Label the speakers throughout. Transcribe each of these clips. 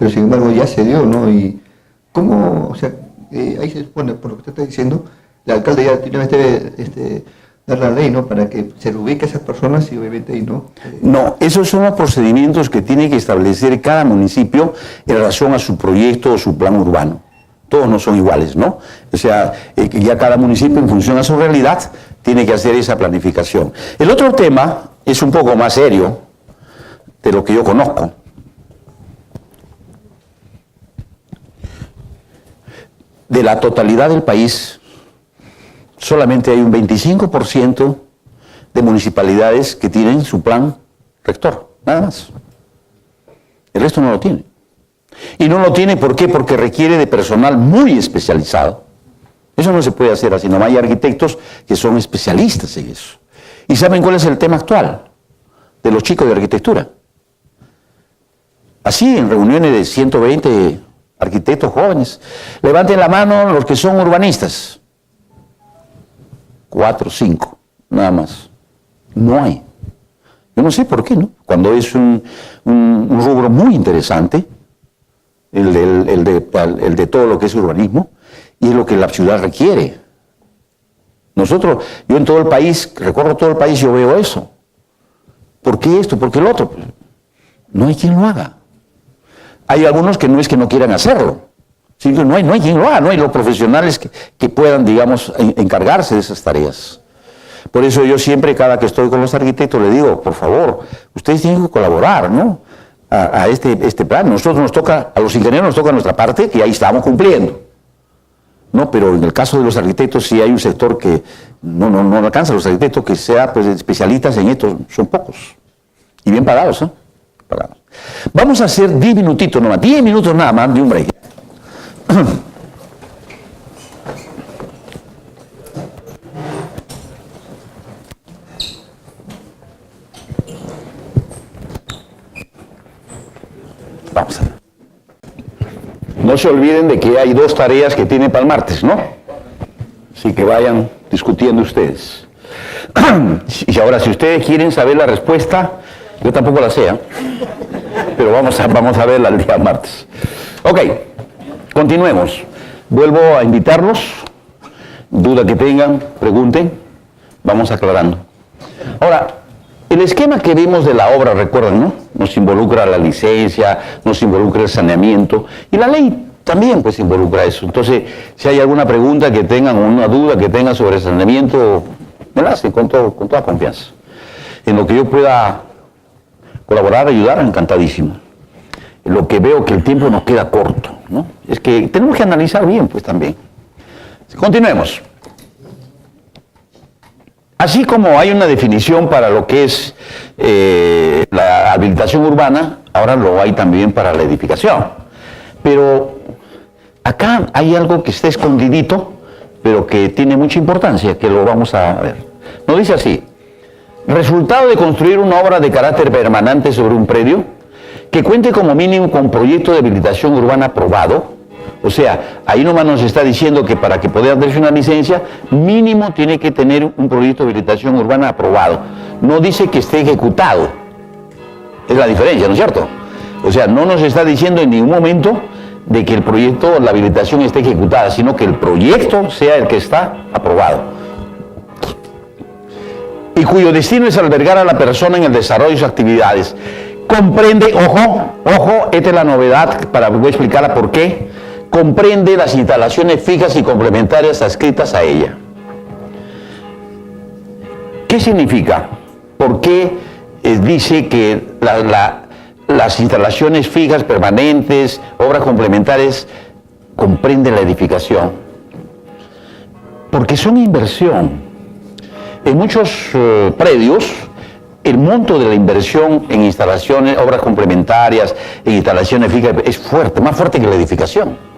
Speaker 1: pero sin embargo ya se dio, ¿no? Y cómo, o sea, ahí se supone, por lo que usted está diciendo, el alcalde ya tiene debe dar la ley, ¿no? Para que se ubique a esas personas y obviamente ahí no.
Speaker 2: No, esos son los procedimientos que tiene que establecer cada municipio en relación a su proyecto o su plan urbano. Todos no son iguales, ¿no? O sea, ya cada municipio, en función a su realidad, tiene que hacer esa planificación. El otro tema es un poco más serio de lo que yo conozco. De la totalidad del país, solamente hay un 25% de municipalidades que tienen su plan rector, nada más. El resto no lo tiene. Y no lo tiene, ¿por qué? Porque requiere de personal muy especializado. Eso no se puede hacer así, nomás hay arquitectos que son especialistas en eso. ¿Y saben cuál es el tema actual de los chicos de arquitectura? Así, en reuniones de 120 arquitectos jóvenes, levanten la mano los que son urbanistas. 4 o 5, nada más. No hay. Yo no sé por qué, ¿no? Cuando es un rubro muy interesante, el de todo lo que es urbanismo, y es lo que la ciudad requiere. Nosotros, yo en todo el país, recorro todo el país, yo veo eso. ¿Por qué esto? ¿Por qué el otro? No hay quien lo haga. Hay algunos que no es que no quieran hacerlo, sino que no hay quien lo haga, no hay los profesionales que puedan, digamos, encargarse de esas tareas. Por eso yo siempre, cada que estoy con los arquitectos, les digo, por favor, ustedes tienen que colaborar, ¿no? A este plan. Nosotros nos toca, a los ingenieros nos toca nuestra parte, que ahí estamos cumpliendo. No, pero en el caso de los arquitectos sí hay un sector que no alcanza a los arquitectos que sean pues, especialistas en esto, son pocos. Y bien pagados, ¿eh? Pagados. Vamos a hacer 10 minutitos nomás, 10 minutos nada más de un break. Vamos a ver. No se olviden de que hay 2 tareas que tienen para el martes, ¿no? Así que vayan discutiendo ustedes. Y ahora, si ustedes quieren saber la respuesta, yo tampoco la sé, ¿eh? Pero vamos a verla el día martes. Ok, continuemos. Vuelvo a invitarlos. Duda que tengan, pregunten. Vamos aclarando. Ahora, el esquema que vimos de la obra, recuerdan, ¿no? Nos involucra la licencia, nos involucra el saneamiento, y la ley también pues involucra eso. Entonces, si hay alguna pregunta que tengan o una duda que tengan sobre el saneamiento, me la hacen con toda confianza. En lo que yo pueda colaborar, ayudar, encantadísimo. En lo que veo que el tiempo nos queda corto, ¿no? Es que tenemos que analizar bien, pues también. Continuemos. Así como hay una definición para lo que es la habilitación urbana, ahora lo hay también para la edificación. Pero acá hay algo que está escondidito, pero que tiene mucha importancia, que lo vamos a ver. Nos dice así: resultado de construir una obra de carácter permanente sobre un predio que cuente como mínimo con proyecto de habilitación urbana aprobado. O sea, ahí nomás nos está diciendo que para que pueda darse una licencia, mínimo tiene que tener un proyecto de habilitación urbana aprobado. No dice que esté ejecutado. Es la diferencia, ¿no es cierto? O sea, no nos está diciendo en ningún momento de que el proyecto, la habilitación esté ejecutada, sino que el proyecto sea el que está aprobado. Y cuyo destino es albergar a la persona en el desarrollo de sus actividades. Comprende, ojo, esta es la novedad, voy a explicarla por qué. Comprende las instalaciones fijas y complementarias adscritas a ella. ¿Qué significa? ¿Por qué dice que las instalaciones fijas, permanentes, obras complementarias, comprenden la edificación? Porque son inversión. En muchos predios, el monto de la inversión en instalaciones, obras complementarias, en instalaciones fijas, es fuerte, más fuerte que la edificación.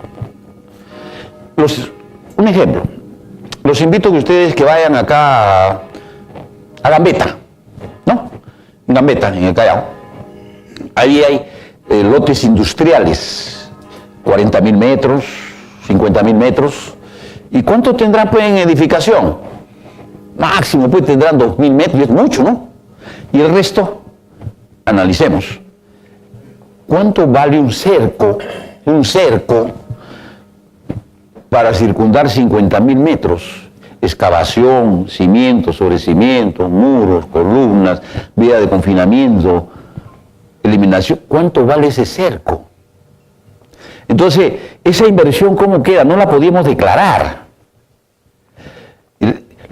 Speaker 2: Un ejemplo, los invito a que ustedes que vayan acá a Gambetta, ¿no? En Gambetta, en el Callao. Ahí hay lotes industriales, 40.000 metros, 50.000 metros. ¿Y cuánto tendrán pues en edificación? Máximo pues tendrán 2.000 metros, y es mucho, ¿no? Y el resto, analicemos. ¿cuánto vale un cerco para circundar 50.000 metros? Excavación, cimientos sobre cimientos, muros, columnas, vía de confinamiento, eliminación. ¿Cuánto vale ese cerco? Entonces, esa inversión, ¿cómo queda? No la podíamos declarar.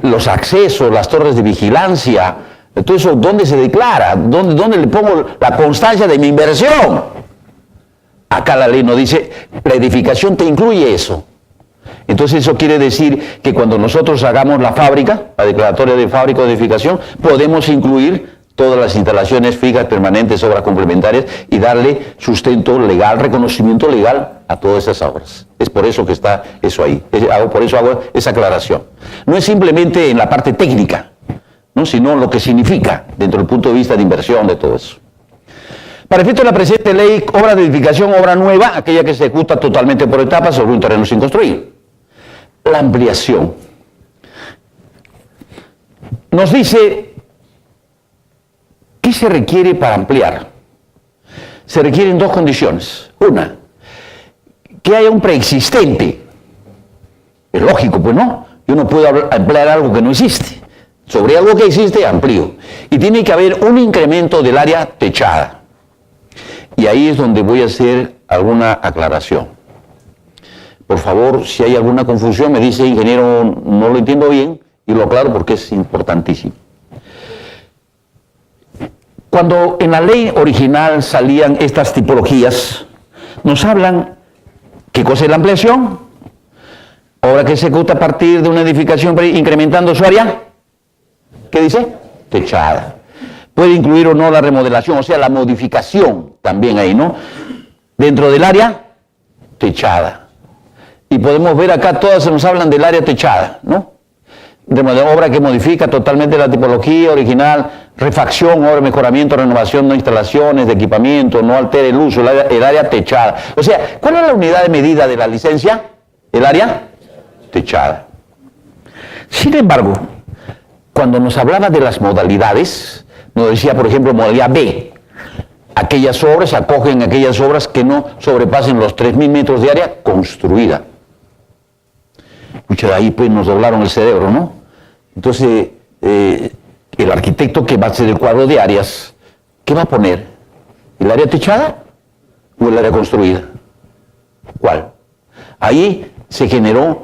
Speaker 2: Los accesos, las torres de vigilancia, todo eso, ¿dónde se declara? ¿Dónde le pongo la constancia de mi inversión? Acá la ley nos dice, la edificación te incluye eso. Entonces eso quiere decir que cuando nosotros hagamos la fábrica, la declaratoria de fábrica o de edificación, podemos incluir todas las instalaciones fijas, permanentes, obras complementarias y darle sustento legal, reconocimiento legal a todas esas obras. Es por eso que está eso ahí. Por eso hago esa aclaración. No es simplemente en la parte técnica, ¿no?, sino lo que significa dentro del punto de vista de inversión de todo eso. Para efecto de la presente ley, obra de edificación, obra nueva, aquella que se ejecuta totalmente por etapas sobre un terreno sin construir. La ampliación. Nos dice, ¿qué se requiere para ampliar? Se requieren dos condiciones. Una, que haya un preexistente. Es lógico, pues no. Yo no puedo ampliar algo que no existe. Sobre algo que existe, amplío. Y tiene que haber un incremento del área techada. Y ahí es donde voy a hacer alguna aclaración. Por favor, si hay alguna confusión, me dice, ingeniero, no lo entiendo bien, y lo aclaro porque es importantísimo. Cuando en la ley original salían estas tipologías, nos hablan qué cosa es la ampliación, obra que se ejecuta a partir de una edificación incrementando su área, ¿qué dice? Techada. Puede incluir o no la remodelación, o sea, la modificación también ahí, ¿no? Dentro del área techada. Y podemos ver acá, todas se nos hablan del área techada, ¿no? De obra que modifica totalmente la tipología original, refacción, obra de mejoramiento, renovación, no instalaciones de equipamiento, no altere el uso, el área techada. O sea, ¿cuál es la unidad de medida de la licencia? El área techada. Sin embargo, cuando nos hablaba de las modalidades, nos decía, por ejemplo, modalidad B, aquellas obras, acogen aquellas obras que no sobrepasen los 3.000 metros de área construida. Escucha, ahí pues nos doblaron el cerebro, ¿no? Entonces, el arquitecto que va a hacer el cuadro de áreas, ¿qué va a poner? ¿El área techada o el área construida? ¿Cuál? Ahí se generó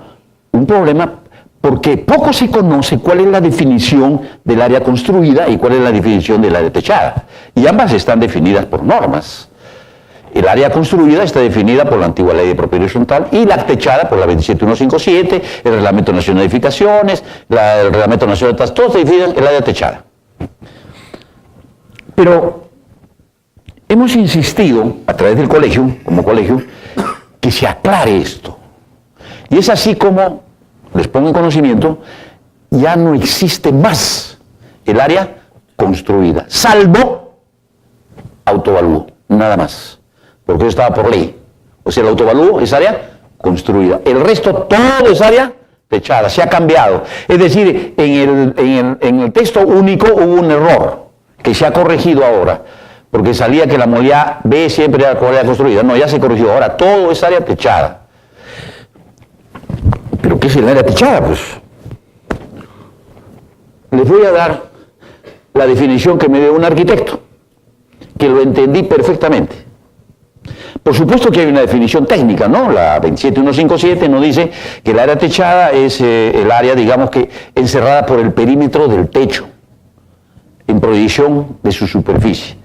Speaker 2: un problema porque poco se conoce cuál es la definición del área construida y cuál es la definición del área techada. Y ambas están definidas por normas. El área construida está definida por la antigua ley de propiedad horizontal y la techada por la 27157, el Reglamento Nacional de Edificaciones, el Reglamento Nacional de Tasas, todos definen el área techada. Pero hemos insistido a través del colegio, como colegio, que se aclare esto. Y es así como, les pongo en conocimiento, ya no existe más el área construida, salvo autovalúo, nada más. Porque eso estaba por ley. O sea, el autovalúo es área construida. El resto, todo es área techada. Se ha cambiado. Es decir, en el texto único hubo un error que se ha corregido ahora. Porque salía que la modalidad B siempre era área construida. No, ya se corrigió. Ahora todo es área techada. ¿Pero qué es el área techada? Pues les voy a dar la definición que me dio un arquitecto, que lo entendí perfectamente. Por supuesto que hay una definición técnica, ¿no? La 27157 nos dice que el área techada es el área, digamos que, encerrada por el perímetro del techo, en proyección de su superficie.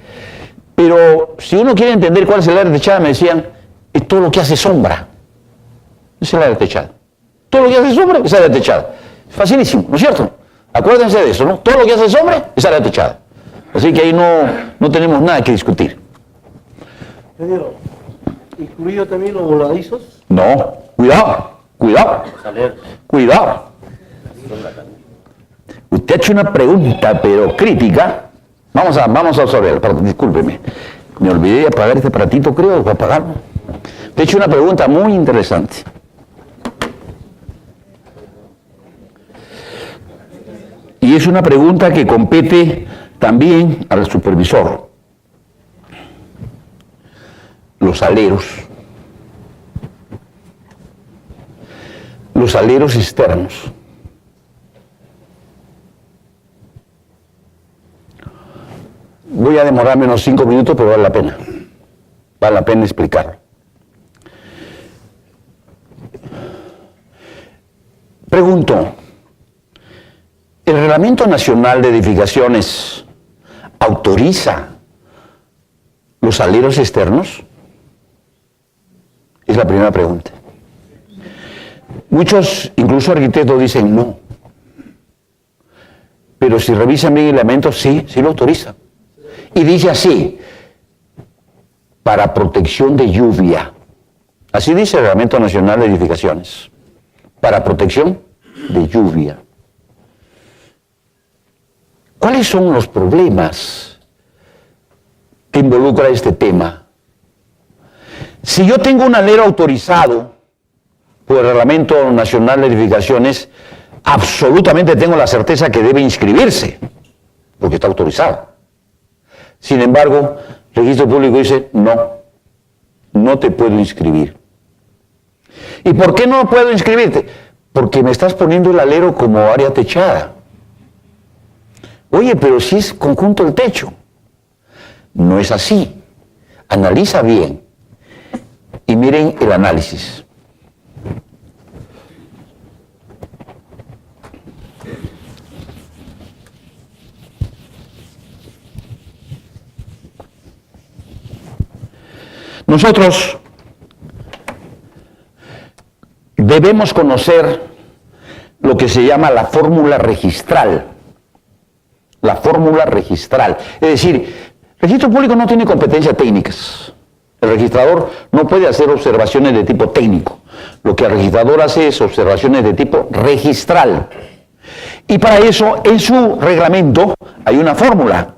Speaker 2: Pero si uno quiere entender cuál es el área techada, me decían, es todo lo que hace sombra. Es el área techada. Todo lo que hace sombra es área techada. Facilísimo, ¿no es cierto? Acuérdense de eso, ¿no? Todo lo que hace sombra es área techada. Así que ahí no tenemos nada que discutir.
Speaker 3: ¿Incluido también los voladizos?
Speaker 2: No, cuidado. Usted ha hecho una pregunta, pero crítica. Vamos a resolverla, discúlpeme. Me olvidé de apagar este aparatito, creo, para apagarlo. Te he hecho una pregunta muy interesante. Y es una pregunta que compete también al supervisor. los aleros externos. Voy a demorarme unos 5 minutos, pero vale la pena. Vale la pena explicarlo. Pregunto, ¿el Reglamento Nacional de Edificaciones autoriza los aleros externos? Es la primera pregunta. Muchos, incluso arquitectos, dicen no. Pero si revisan bien el reglamento, sí lo autoriza. Y dice así, para protección de lluvia. Así dice el Reglamento Nacional de Edificaciones. Para protección de lluvia. ¿Cuáles son los problemas que involucra este tema? Si yo tengo un alero autorizado por el Reglamento Nacional de Edificaciones, absolutamente tengo la certeza que debe inscribirse, porque está autorizado. Sin embargo, el registro público dice, no te puedo inscribir. ¿Y por qué no puedo inscribirte? Porque me estás poniendo el alero como área techada. Oye, pero si es conjunto del techo. No es así. Analiza bien. Y miren el análisis. Nosotros debemos conocer lo que se llama la fórmula registral. La fórmula registral. Es decir, el registro público no tiene competencias técnicas. El registrador no puede hacer observaciones de tipo técnico. Lo que el registrador hace es observaciones de tipo registral. Y para eso, en su reglamento, hay una fórmula,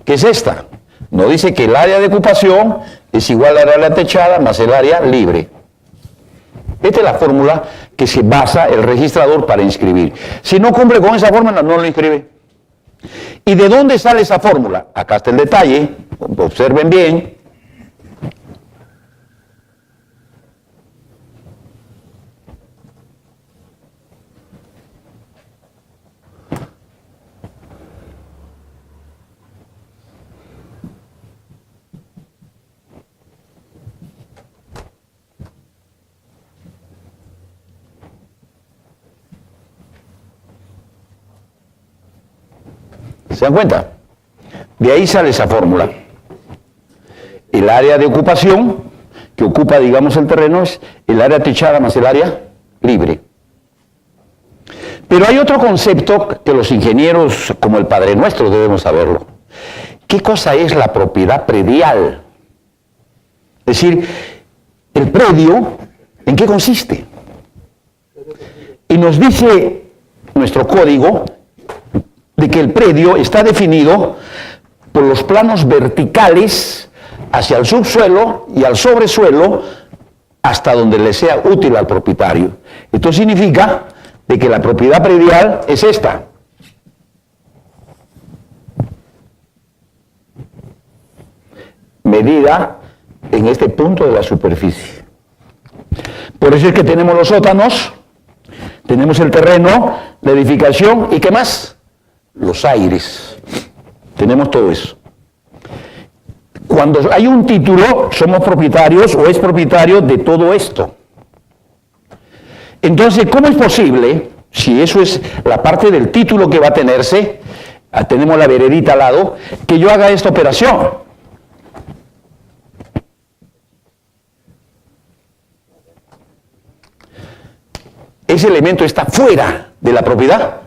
Speaker 2: que es esta. Nos dice que el área de ocupación es igual al área techada más el área libre. Esta es la fórmula que se basa el registrador para inscribir. Si no cumple con esa fórmula, no lo inscribe. ¿Y de dónde sale esa fórmula? Acá está el detalle, observen bien. ¿Se dan cuenta? De ahí sale esa fórmula. El área de ocupación, que ocupa, digamos, el terreno, es el área techada más el área libre. Pero hay otro concepto que los ingenieros, como el Padre Nuestro, debemos saberlo. ¿Qué cosa es la propiedad predial? Es decir, el predio, ¿en qué consiste? Y nos dice nuestro código de que el predio está definido por los planos verticales hacia el subsuelo y al sobresuelo hasta donde le sea útil al propietario. Esto significa de que la propiedad predial es esta. Medida en este punto de la superficie. Por eso es que tenemos los sótanos, tenemos el terreno, la edificación y ¿qué más? Los aires. Tenemos todo eso. Cuando hay un título, somos propietarios o es propietario de todo esto. Entonces, ¿cómo es posible, si eso es la parte del título que va a tenerse, tenemos la veredita al lado, que yo haga esta operación? Ese elemento está fuera de la propiedad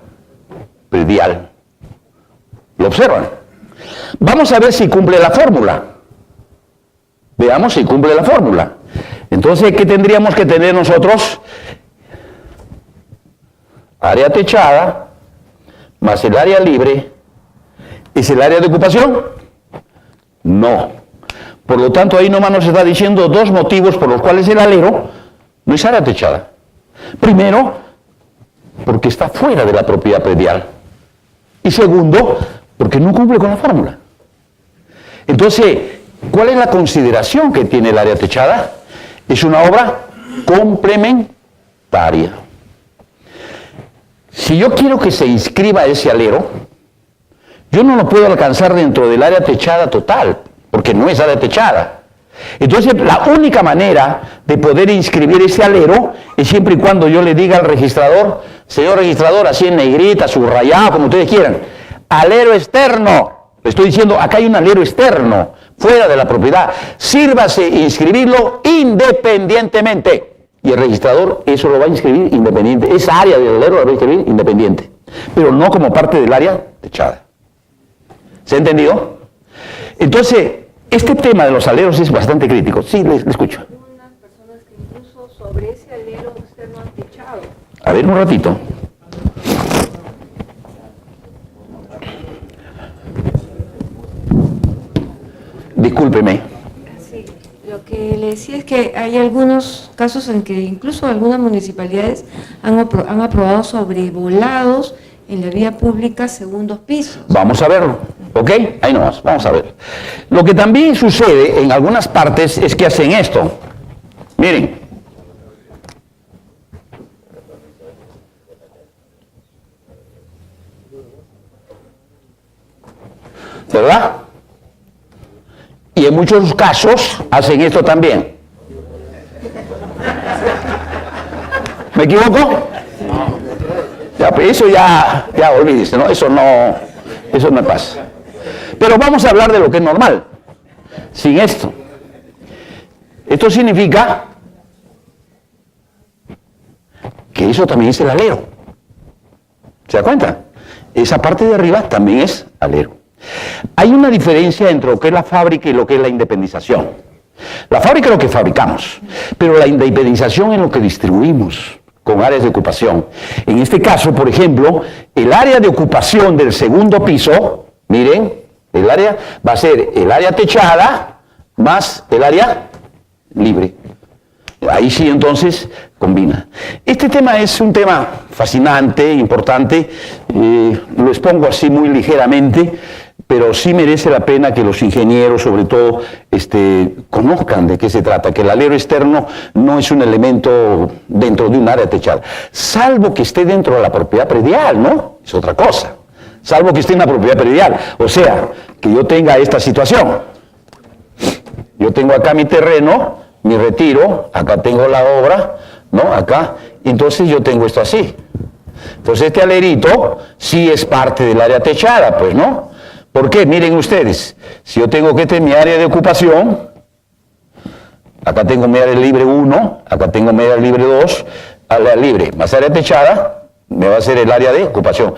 Speaker 2: predial. ¿Lo observan? Vamos a ver si cumple la fórmula. Veamos si cumple la fórmula. Entonces, ¿qué tendríamos que tener nosotros? Área techada más el área libre. ¿Es el área de ocupación? No. Por lo tanto, ahí nomás nos está diciendo dos motivos por los cuales el alero no es área techada. Primero, porque está fuera de la propiedad predial. Y segundo, porque no cumple con la fórmula. Entonces, ¿Cuál es la consideración que tiene el área techada? Es una obra complementaria. Si yo quiero que se inscriba ese alero, yo no lo puedo alcanzar dentro del área techada total, porque no es área techada. Entonces, la única manera de poder inscribir ese alero es siempre y cuando yo le diga al registrador, señor registrador, así en negrita, subrayado, como ustedes quieran, alero externo. Le estoy diciendo, acá hay un alero externo, fuera de la propiedad. Sírvase inscribirlo independientemente. Y el registrador eso lo va a inscribir independiente. Esa área del alero la va a inscribir independiente, pero no como parte del área techada. ¿Se ha entendido? Entonces, este tema de los aleros es bastante crítico. Sí, le escucho.
Speaker 4: Hay unas personas que incluso sobre ese alero externo han techado.
Speaker 2: A ver, un ratito. Discúlpeme.
Speaker 4: Sí, lo que le decía es que hay algunos casos en que incluso algunas municipalidades han aprobado sobrevolados en la vía pública segundos pisos.
Speaker 2: Vamos a verlo, ¿ok? Ahí nomás, vamos a ver. Lo que también sucede en algunas partes es que hacen esto. Miren. ¿Verdad? Y en muchos casos hacen esto también. ¿Me equivoco? Ya, pues eso ya olvídese, ¿no? Eso no pasa. Pero vamos a hablar de lo que es normal, sin esto. Esto significa que eso también es el alero. ¿Se da cuenta? Esa parte de arriba también es alero. Hay una diferencia entre lo que es la fábrica y lo que es la independización. La fábrica es lo que fabricamos, pero la independización es lo que distribuimos con áreas de ocupación. En este caso, por ejemplo, el área de ocupación del segundo piso, miren, el área va a ser el área techada más el área libre. Ahí sí, entonces, combina. Este tema es un tema fascinante, importante, lo expongo así muy ligeramente, pero sí merece la pena que los ingenieros, sobre todo, conozcan de qué se trata, que el alero externo no es un elemento dentro de un área techada, salvo que esté dentro de la propiedad predial, ¿no? Es otra cosa, salvo que esté en la propiedad predial, o sea, que yo tenga esta situación. Yo tengo acá mi terreno, mi retiro, acá tengo la obra, ¿no? Acá, entonces yo tengo esto así. Entonces este alerito sí es parte del área techada, pues, ¿no? ¿Por qué? Miren ustedes, si yo tengo que tener mi área de ocupación, acá tengo mi área libre 1, acá tengo mi área libre 2, área libre más área techada, me va a ser el área de ocupación.